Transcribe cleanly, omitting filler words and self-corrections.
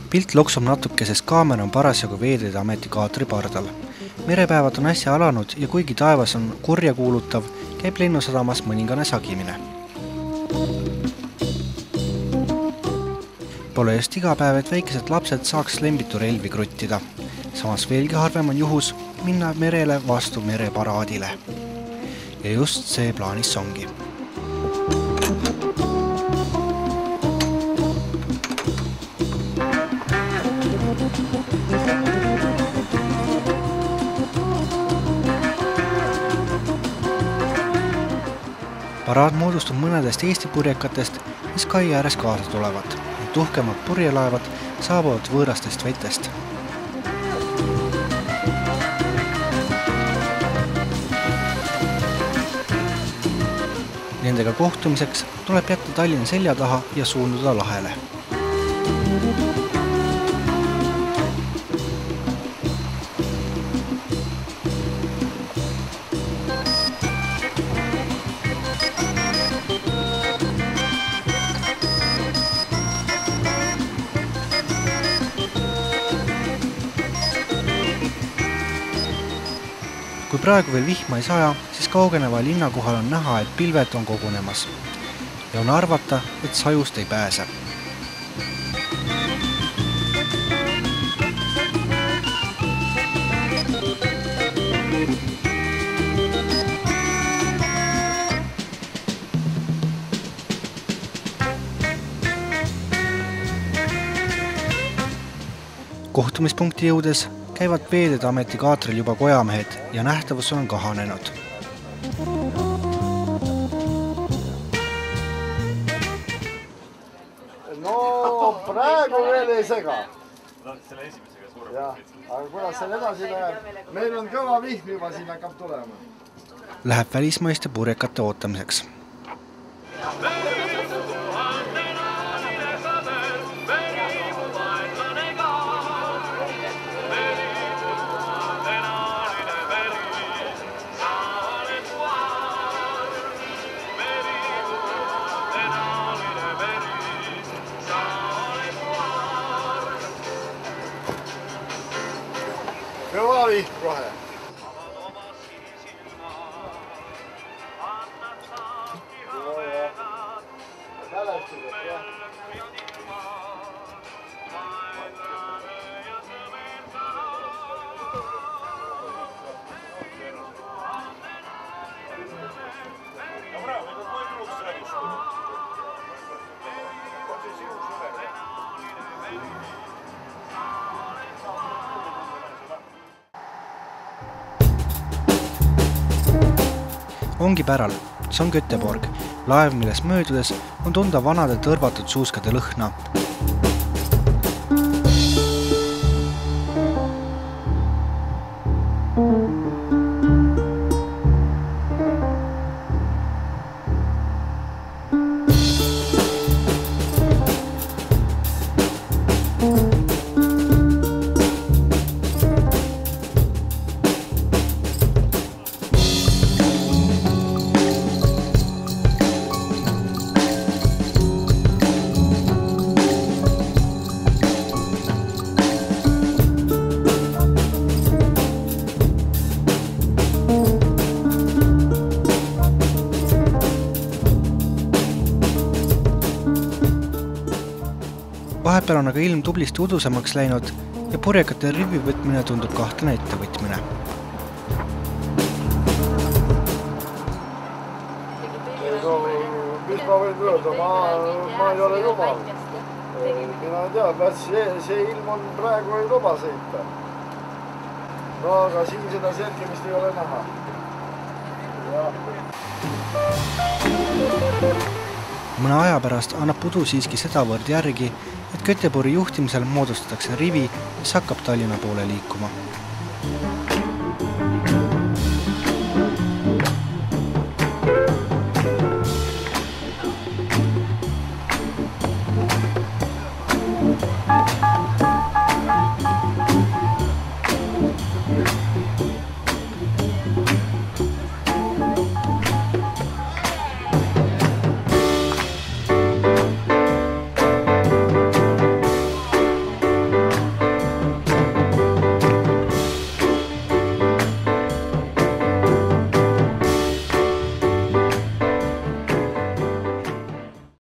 Pilt loksub natuke, sest kaamera on parasjagu Veeteede Ameti kaatri pardal. Merepäevad on äsja alanud ja kuigi taevas on kurja kuulutav, käib lennusadamas mõningane sagimine. Pole just iga päev, et väikesed lapsed saaks lembitu relvi kruttida. Samas veelgi harvem on juhus minna merele vastu mereparaadile. Ja just see plaanis ongi. Paraad moodustub mõnedest Eesti purjekatest, mis kai ääres kaasa tulevad. Tuhkemad purjelaevad saabuvad võõrastest vetest. Nendega kohtumiseks tuleb jätta Tallinna selja taha ja suunduda lahele. Kui praegu veel vihma ei saja, siis kaugeneva linna kohal on näha, et pilved on kogunemas ja on arvata, et sajust ei pääse. Kohtumispunkti jõudes käivad Veeteede Ameti kaatril juba kojamehed ja nähtavus on kahanenud. No praegu veel ei sega. Selle esimesega suurem. Aga kuidas seal edasi läheb? Meil on kõva vihm juba siin hakkab tulema. Läheb välismaiste purjekate ootamiseks. Kõva vihm kohe. Ongi päral, see on Göteborg, laev, milles möödudes on tunda vanade tõrvatud suuskade lõhna. Vahepeal on aga ilm tublisti udusemaks läinud ja purjekate rivi võtmine tundub kahtlane ettevõtmine. Mis ma võin öelda? Ma ei ole jumal. Mina tean, see ilm on praegu ei luba sõita. No aga siin seda selgemist ei ole näha. Mõne aja pärast annab pudu siiski sedavõrd järgi, et Göteborgi juhtimisel moodustatakse rivi, mis hakkab Tallinna poole liikuma.